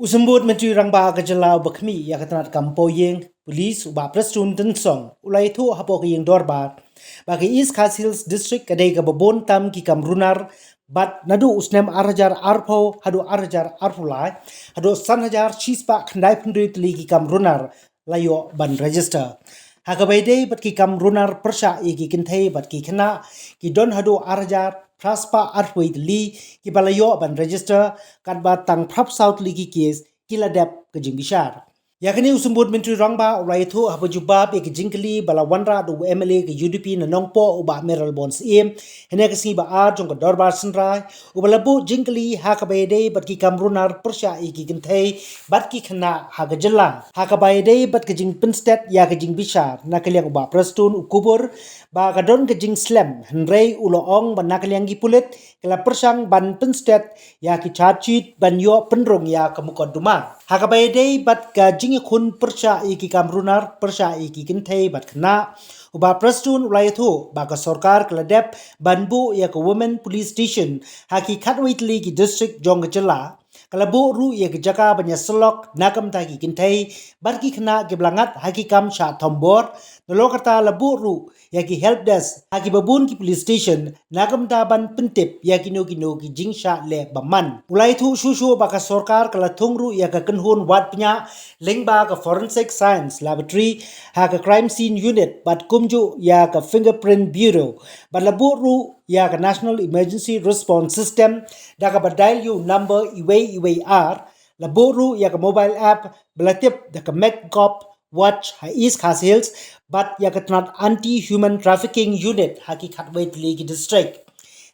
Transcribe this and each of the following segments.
Usambut Menteri Rangba Gajalau Bakmi Yakatanat Kampoyeng, Police Uba Prestun Tensong, Ulaitu Hapok Yeng Dorba, Bagi East Khasi Hills District Kadega Babon Tam Kikam Runar, Bat Nadu Usnem Arajar Arpo, Hadu Arajar Arpulai, Hadu Sanhajar Chispa Kandai Pendrit Ligi Kam Runar, Layo Ban Register. Hakabaide bat Kikam Runar Pyrshah Igi Kynthei bat Khynnah, Ki Don Hadu Arajar Praspa Arpui Li ki balayo ban register kat ba tang prap south ligi case kila dep ke jing Bishar. Yakni usumbut Menteri Rangba Raitu Habajubab ke jingkeli bala wanra do MLA ke UDP na nongpo uba Meral Bonds em hene ke si ba a jong ke dorbar senrai ubalabu jingkeli hakabaide bat ki kamrunar Pyrshah ki Kynthei bat ki Khynnah ha ke jylla hakabaide bat ke jing Pinstet ya ke jing Bishar nakaliang uba Prestun Khubor ba kadon ke jing Slam henrei uloong ban nakaliang gi pulit kala Pyrshang ban Pinstet ya ki charged ban yo penrong ya ke mukoduma hakabaide bat ka jing kun Pyrshah iki kamrunar Pyrshah iki Kynthei bat Khynnah uba Prestun ulayathu baka sarkar keladep banbu ya ke women police station haki Khatwaitli ki district jong jylla kalabu ru ya ke jaka banya selok nakam ta ki Kynthei bat ki Khynnah ke blangat haki kam sha thombor nolokata labu ru ya ki help desk haki babun ki police station nakam ta ban pentip ya ki no ki jingsha le baman ulayathu shushu baka sarkar kala thungru ya ke kenhun wat pnya lengba ka forensic science laboratory ha ka crime scene unit bat kumju ya ka fingerprint bureau bat labu ru ya ka national emergency response system da ka dial you number iwe r labu ru ya ka mobile app belatip da ka make cop watch ha East Khasi Hills bat ya ka tanat anti human trafficking unit ha ki Khatwaitli ki district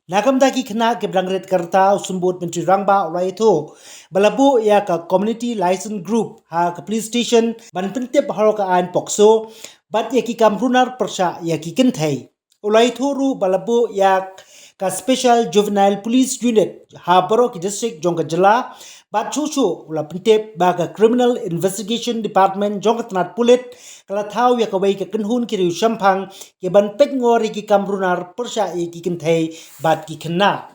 Nakam daki Khynnah ke blangret karta usumbut Menteri Rangba Raitu balabu ya ka community license group ha ka police station ban pentip haroka an pokso bat ya ki kamrunar Pyrshah ya ki Kynthei Ulaitu ru balabu ya ka special juvenile police unit ha baro ki district jong jylla bat chuchu ula pentip ba ka criminal investigation department jong tanat pulit kala thau ya ka wei ka kenhun ki riu shampang ke ban pek ngori ki kamrunar Pyrshah ki Kynthei bat ki Khynnah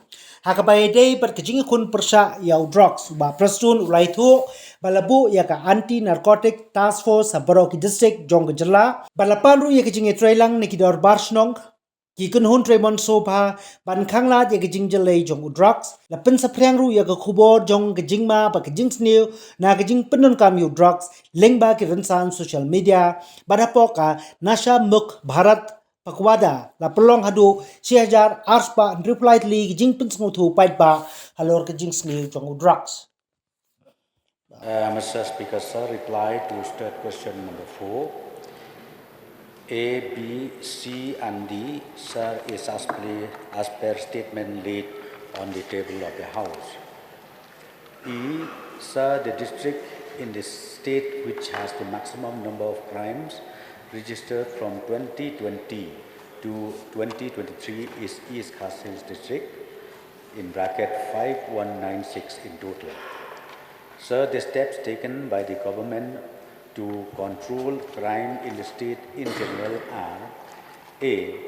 hakabaide bat kejing kun Pyrshah ya drugs ba Prestun ulaitu balabu ya ka anti narcotic task force baro ki district jong jylla balapan ru ya kejing trailang ni ki dor barsnong ki kenhun Tremon Sopa ban khangla ya kejing jelai jong drugs la pen saprang ru ya ka Khubor jong kejing ma ba kejing sneu na kejing penun kam yu drugs lengba ki rensan social media badapoka nasha muk bharat pakwada la pelong hadu 6000 arspa reply li kejing pen snguthu pait ba halor kejing sneu jong drugs. Mr. Speaker, sir, reply to third question number 4. A, B, C, and D, sir, is as per statement laid on the table of the House. E, sir, the district in the state which has the maximum number of crimes registered from 2020 to 2023 is East Khasi Hills district, in bracket 5196 in total. Sir, the steps taken by the government to control crime in the state in general are: A,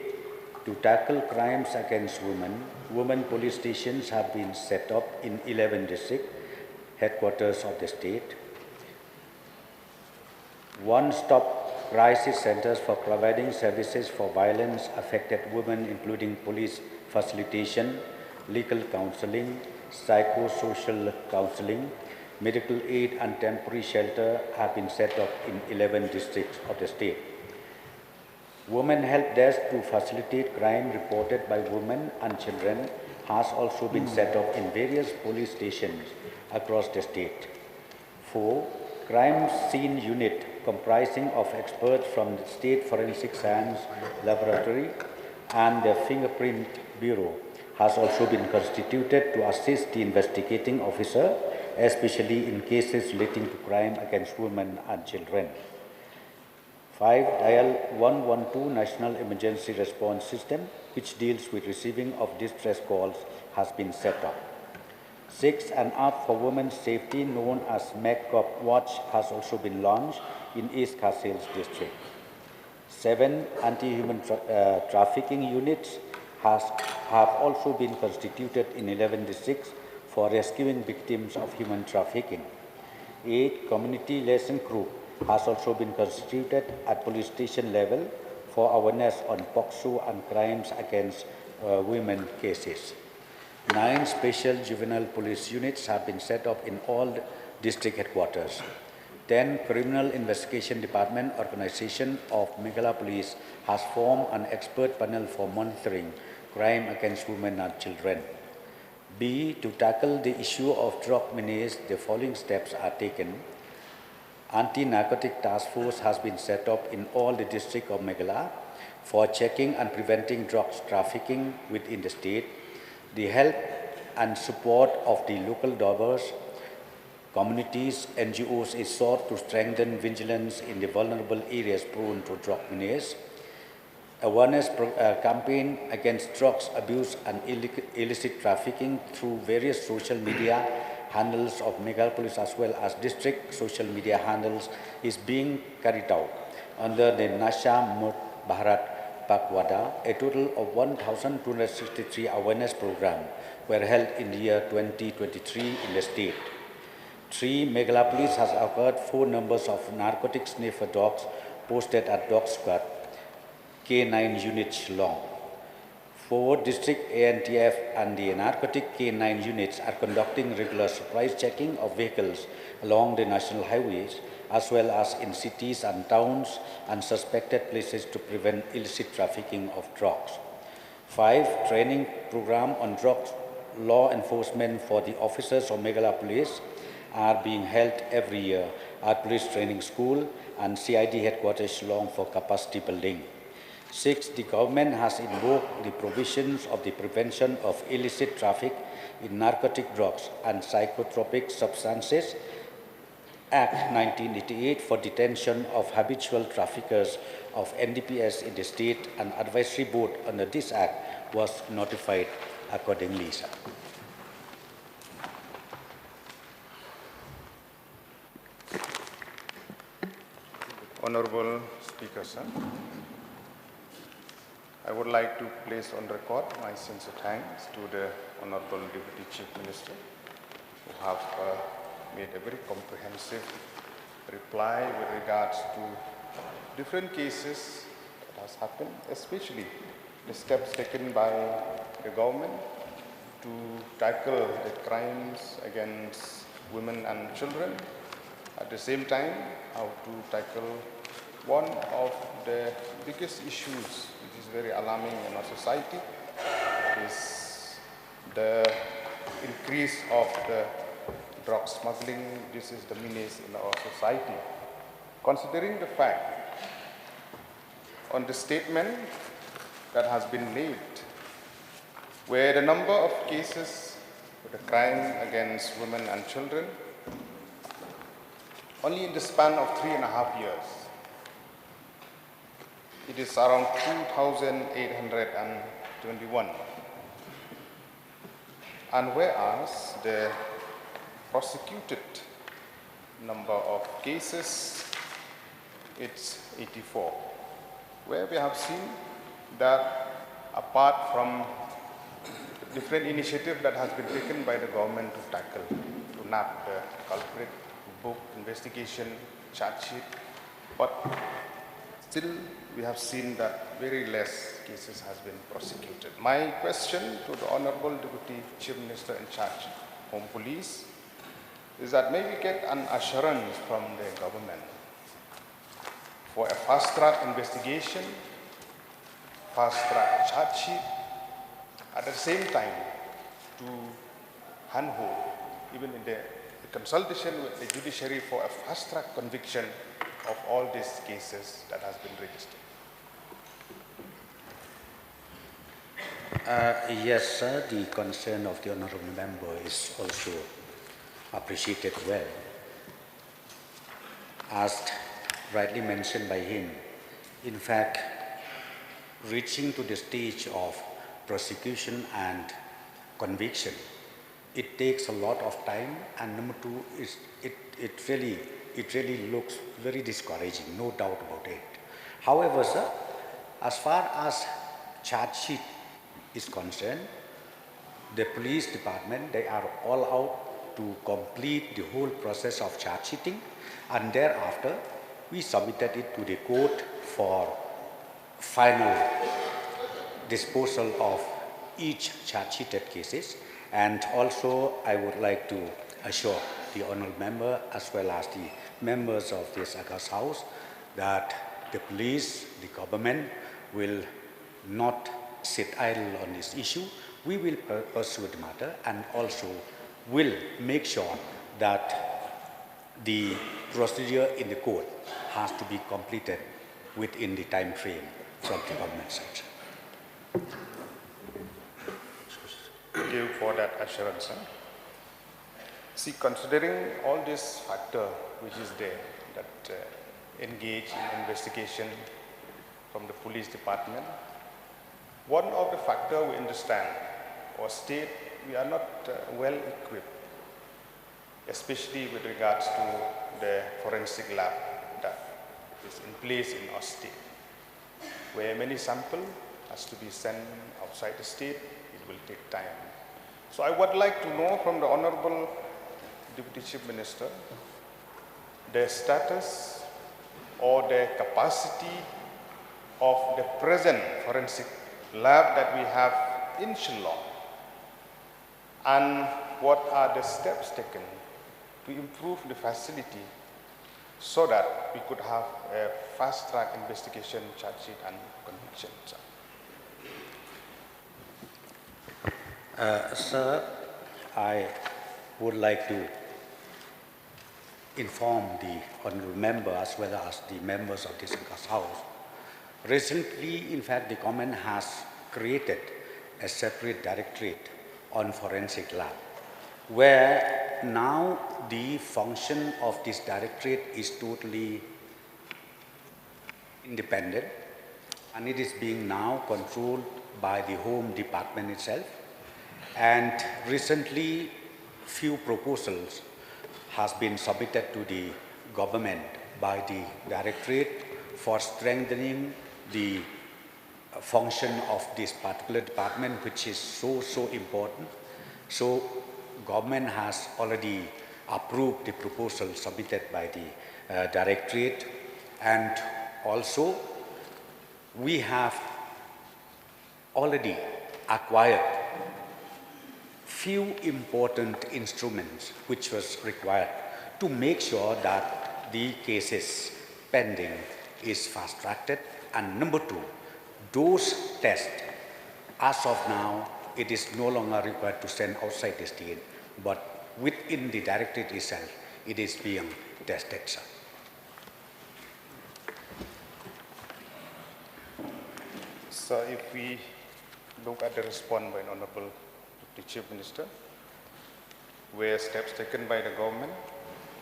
to tackle crimes against women, women police stations have been set up in 11 district headquarters of the state. One-stop crisis centers for providing services for violence-affected women, including police facilitation, legal counseling, psychosocial counseling, medical aid and temporary shelter have been set up in 11 districts of the state. Women help desk to facilitate crime reported by women and children has also been set up in various police stations across the state. 4. Crime scene unit comprising of experts from the State Forensic Science Laboratory and the Fingerprint Bureau has also been constituted to assist the investigating officer, especially in cases relating to crime against women and children. 5. Dial 112 National Emergency Response System, which deals with receiving of distress calls, has been set up. 6. An app for women's safety known as MedCop Watch has also been launched in East Khasi Hills district. 7. Anti-human trafficking units have also been constituted in 11 districts for rescuing victims of human trafficking. 8 community liaison group has also been constituted at police station level for awareness on POCSO and crimes against women cases. 9 special juvenile police units have been set up in all district headquarters. 10 Criminal Investigation Department organization of Meghalaya Police has formed an expert panel for monitoring crime against women and children. B. To tackle the issue of drug menace, the following steps are taken. Anti-narcotic task force has been set up in all the districts of Meghalaya for checking and preventing drugs trafficking within the state. The help and support of the local donors, communities, NGOs is sought to strengthen vigilance in the vulnerable areas prone to drug menace. Awareness campaign against drugs abuse and illicit trafficking through various social media handles of Meghalaya Police as well as district social media handles is being carried out under the Nasha Mut Bharat Pakwada. A total of 1,263 awareness programs were held in the year 2023 in the state. 3. Meghalaya Police has acquired 4 numbers of narcotic sniffer dogs posted at Dog Squad K9 unit Shillong. 4 district ANTF and the narcotic K9 units are conducting regular surprise checking of vehicles along the national highways as well as in cities and towns and suspected places to prevent illicit trafficking of drugs. 5. Training program on drugs law enforcement for the officers of Meghalaya Police are being held every year at Police Training School and CID headquarters Shillong for capacity building. 6. The government has invoked the provisions of the Prevention of Illicit Traffic in Narcotic Drugs and Psychotropic Substances Act 1988 for detention of habitual traffickers of NDPS in the state, and advisory board under this act was notified accordingly. Honorable Speaker, sir, I would like to place on record my sincere thanks to the Honorable Deputy Chief Minister who have made a very comprehensive reply with regards to different cases that has happened, especially the steps taken by the government to tackle the crimes against women and children. At the same time, how to tackle one of the biggest issues which is very alarming in our society is the increase of the drug smuggling. This is the menace in our society. Considering the fact on the statement that has been made, where the number of cases for the crime against women and children only in the span of 3.5 years, it is around 2,821. And whereas the prosecuted number of cases, it's 84, where we have seen that apart from different initiatives that has been taken by the government to tackle, to nab the culprit, book investigation, charge sheet, but still we have seen that very less cases has been prosecuted. My question to the Honorable Deputy Chief Minister in charge, Home Police, is that may we get an assurance from the government for a fast-track investigation, fast-track charge sheet, at the same time to handhold, even in the consultation with the judiciary for a fast-track conviction of all these cases that has been registered. Yes, sir, the concern of the honorable member is also appreciated well. As rightly mentioned by him, in fact, reaching to the stage of prosecution and conviction, it takes a lot of time, and number two is it really looks very discouraging, no doubt about it. However, sir, as far as charge sheet is concerned, the police department, they are all out to complete the whole process of charge sheeting, and thereafter we submitted it to the court for final disposal of each charge sheeted cases. And also I would like to assure the honourable member as well as the members of this August House that the police, the government will not sit idle on this issue. We will pursue the matter and also will make sure that the procedure in the court has to be completed within the time frame from the government side. Thank you for that assurance. See, considering all this factor which is there that engage in investigation from the police department, one of the factors we understand or state we are not well equipped, especially with regards to the forensic lab that is in place in our state, where many samples has to be sent outside the state. It will take time. So I would like to know from the Honorable Deputy Chief Minister the status or the capacity of the present forensic lab that we have in Shillong, and what are the steps taken to improve the facility so that we could have a fast-track investigation, charge sheet and conviction. Sir, I would like to inform the honourable member as well as the members of this House. Recently, in fact, the government has created a separate directorate on forensic lab, where now the function of this directorate is totally independent, and it is being now controlled by the Home Department itself. And recently, few proposals has been submitted to the government by the directorate for strengthening the function of this particular department, which is so important. So government has already approved the proposal submitted by the directorate, and also we have already acquired few important instruments which was required to make sure that the cases pending is fast-tracked. And number two, those tests, as of now, it is no longer required to send outside the state, but within the directorate itself, it is being tested, sir. So if we look at the response by Honorable the Chief Minister, where steps taken by the government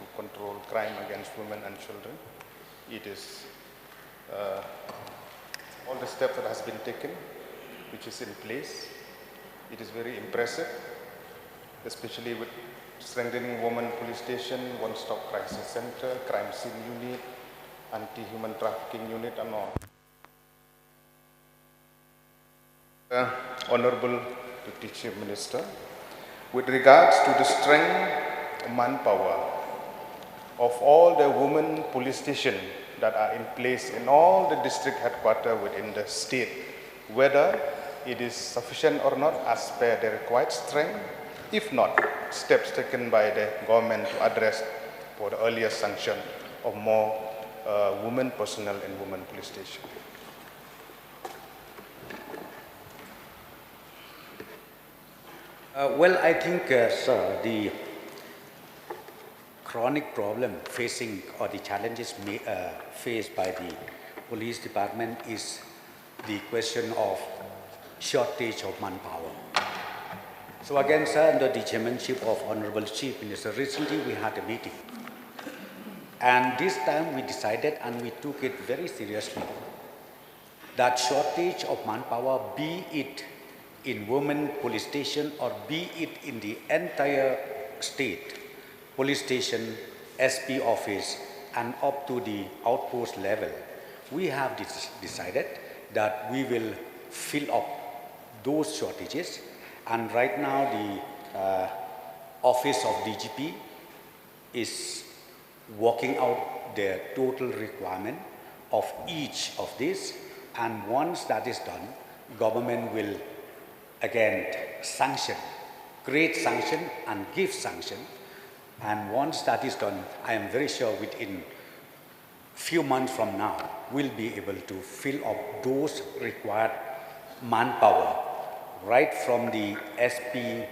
to control crime against women and children, it is all the steps that has been taken, which is in place. It is very impressive, especially with strengthening women police station, one-stop crisis center, crime scene unit, anti-human trafficking unit, and all. Honorable Deputy Chief Minister, with regards to the strength manpower of all the women police stations that are in place in all the district headquarters within the state, whether it is sufficient or not as per the required strength, if not, steps taken by the government to address for the earlier sanction of more women personnel in women police stations. Well, I think, sir, the chronic problem facing or the challenges faced by the police department is the question of shortage of manpower. So again, sir, under the chairmanship of Honorable Chief Minister, recently we had a meeting. And this time we decided, and we took it very seriously, that shortage of manpower, be it in women police station or be it in the entire state police station, SP office, and up to the outpost level, we have decided that we will fill up those shortages. And right now the Office of DGP is working out the total requirement of each of these, and once that is done, government will again sanction, create sanction and give sanction. And once that is done, I am very sure within few months from now, we'll be able to fill up those required manpower right from the SP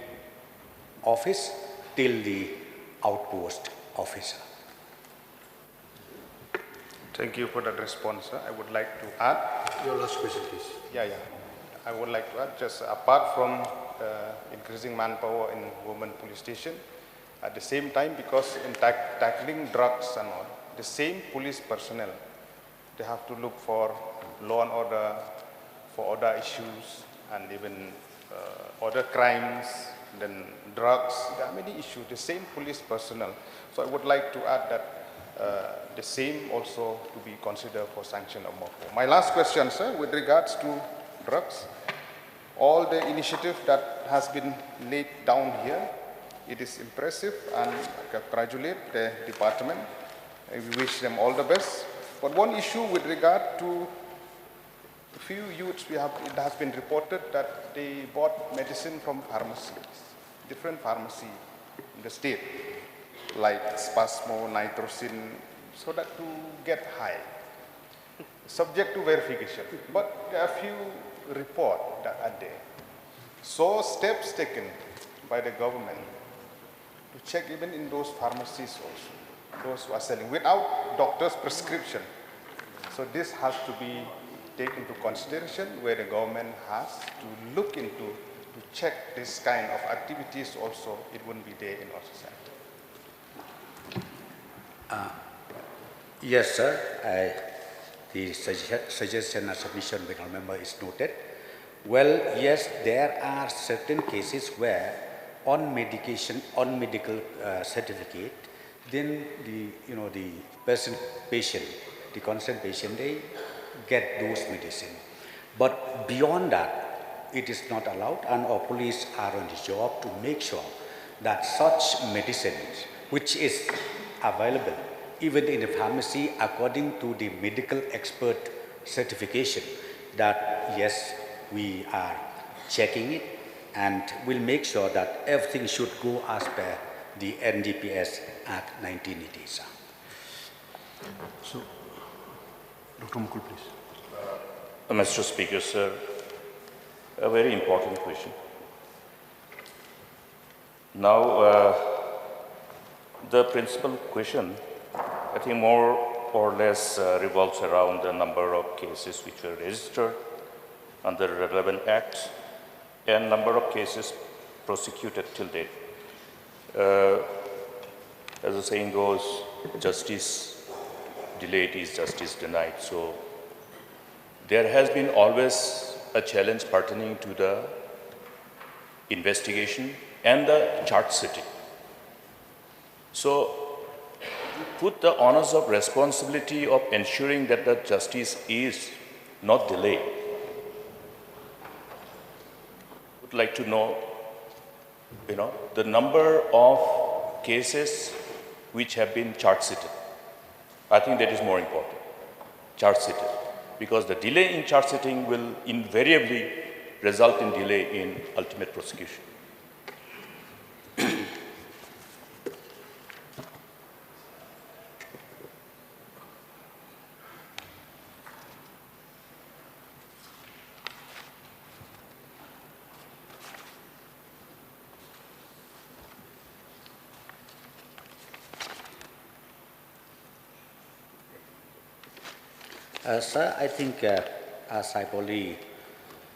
office till the outpost officer. Thank you for that response, sir. I would like to add. Your last question, please. Yeah. I would like to add, just apart from increasing manpower in women police station, at the same time, because in tackling drugs and all, the same police personnel, they have to look for law and order, for other issues, and even other crimes, then drugs. There are many issues, the same police personnel. So I would like to add that the same also to be considered for sanction of MOPO. My last question, sir, with regards to drugs, all the initiative that has been laid down here, it is impressive, and I congratulate the department. We wish them all the best. But one issue with regard to a few youths, it has been reported that they bought medicine from pharmacies, different pharmacy in the state, like Spasmo, Nitrosin, so that to get high, subject to verification. But there are few reports that are there. So steps taken by the government to check even in those pharmacies also, those who are selling without doctor's prescription. So this has to be taken into consideration, where the government has to look into to check this kind of activities also. It wouldn't be there in our society. Yes, sir. The suggestion and submission by our member is noted. Well, yes, there are certain cases where on medication, on medical certificate, then the patient, the concerned patient, they get those medicine. But beyond that, it is not allowed, and our police are on the job to make sure that such medicines, which is available even in a pharmacy according to the medical expert certification, that yes, we are checking it and will make sure that everything should go as per the NDPS Act 1980. So, Dr. Mukul, please. Mr. Speaker, sir, a very important question. Now, the principal question, I think more or less revolves around the number of cases which were registered under relevant acts and number of cases prosecuted till date. As the saying goes, justice delayed is justice denied. So there has been always a challenge pertaining to the investigation and the charge sitting. So put the onus of responsibility of ensuring that the justice is not delayed. Would like to know, the number of cases which have been charge sitted. I think that is more important, charge sitted, because the delay in charge sitting will invariably result in delay in ultimate prosecution. Sir, I think as I've already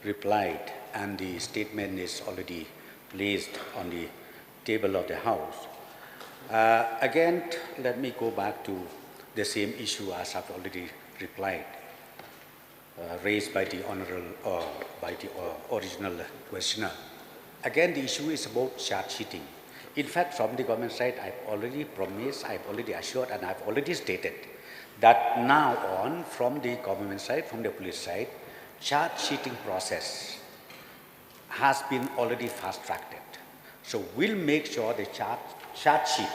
replied, and the statement is already placed on the table of the House. Again, let me go back to the same issue as I've already replied, raised by the honorable, by the original questioner. Again, the issue is about charge sheeting. In fact, from the government side, I've already promised, I've already assured, and I've already stated that now on, from the government side, from the police side, charge sheeting process has been already fast-tracked. So we'll make sure the charge sheet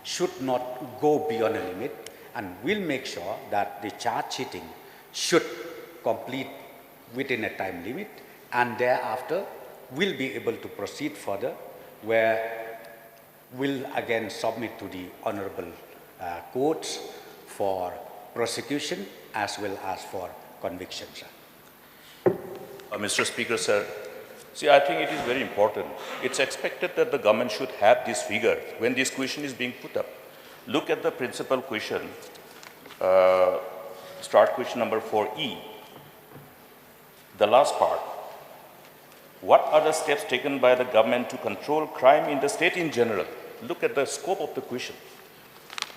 should not go beyond a limit, and we'll make sure that the charge sheeting should complete within a time limit, and thereafter we'll be able to proceed further, where we'll again submit to the honorable courts for prosecution as well as for conviction, sir. Mr. Speaker, sir, see, I think it is very important. It's expected that the government should have this figure when this question is being put up. Look at the principal question, start question number 4E, the last part. What are the steps taken by the government to control crime in the state in general? Look at the scope of the question.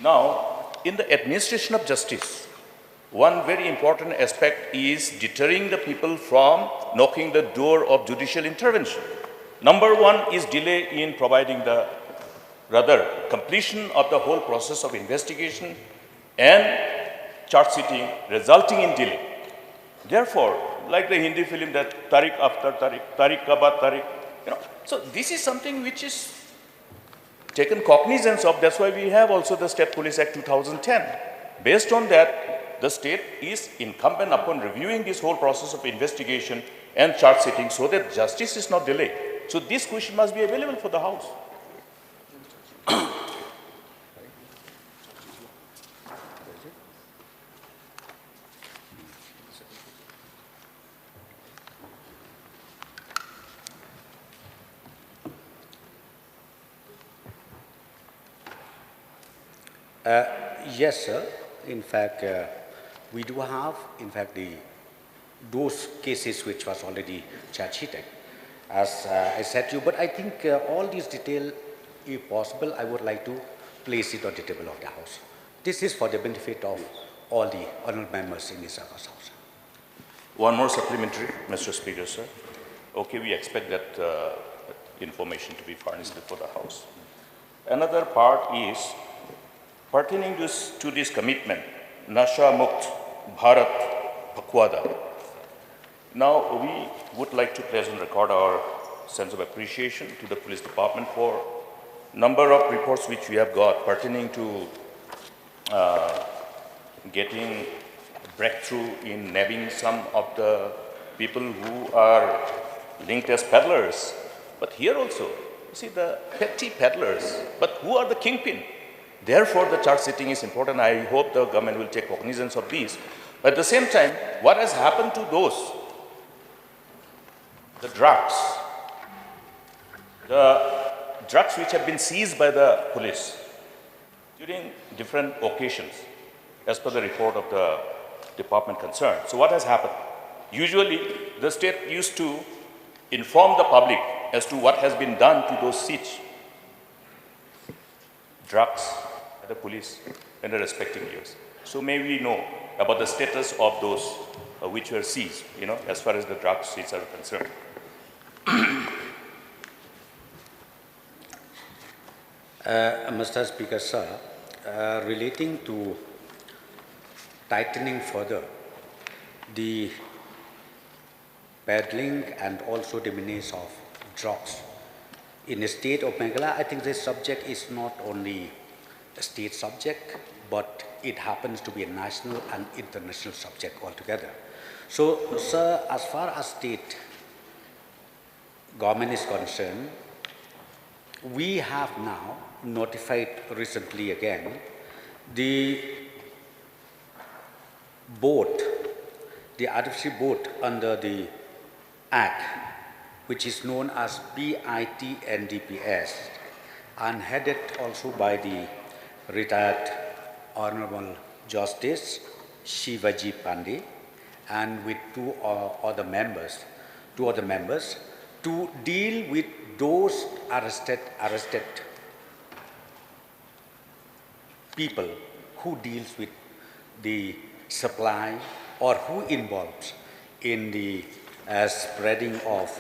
Now, in the administration of justice, one very important aspect is deterring the people from knocking the door of judicial intervention. Number one is delay in providing the, rather, completion of the whole process of investigation and charge sheeting resulting in delay. Therefore, like the Hindi film that Tariq after Tariq, Tariq ka baad Tariq, so this is something which is taken cognizance of. That's why we have also the State Police Act 2010. Based on that, the state is incumbent upon reviewing this whole process of investigation and charge sheeting so that justice is not delayed. So this question must be available for the House. Yes, sir. In fact, we do have, those cases which was already charge sheeted, as I said to you. But I think all these detail, if possible, I would like to place it on the table of the House. This is for the benefit of all the honourable members in this House. One more supplementary, Mr. Speaker, sir. Okay, we expect that information to be furnished before the House. Another part is pertaining to this commitment, Nasha Mukt Bharat Pakwada. Now, we would like to place on record our sense of appreciation to the police department for number of reports which we have got pertaining to getting breakthrough in nabbing some of the people who are linked as peddlers. But here also, you see the petty peddlers, but who are the kingpin? Therefore, the charge sheeting is important. I hope the government will take cognizance of these. But at the same time, what has happened to those? The drugs which have been seized by the police during different occasions, as per the report of the department concerned. So what has happened? Usually, the state used to inform the public as to what has been done to those seized drugs by the police in the respective years. So may we know about the status of those which were seized, as far as the drugs seized are concerned. Mr. Speaker, sir, relating to tightening further the peddling and also the menace of drugs in the state of Meghalaya, I think this subject is not only a state subject, but it happens to be a national and international subject altogether. So, sir, as far as state government is concerned, we have now notified recently again the boat, the advisory board under the Act, which is known as PITNDPS, and headed also by the retired Honorable Justice Shivaji Pandey, and with two other members, to deal with those arrested people who deals with the supply or who involves in the spreading of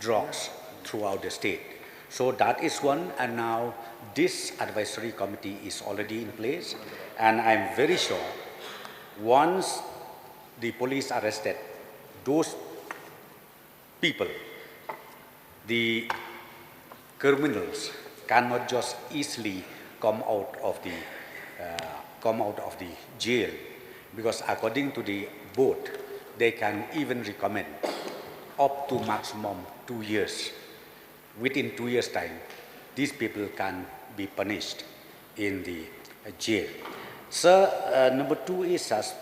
drugs throughout the state. So that is one, and now this advisory committee is already in place, and I'm very sure once the police arrested those people, the criminals cannot just easily come out of the jail, because according to the board, they can even recommend up to maximum 2 years. Within 2 years' time, these people can be punished in the jail. So, number two is as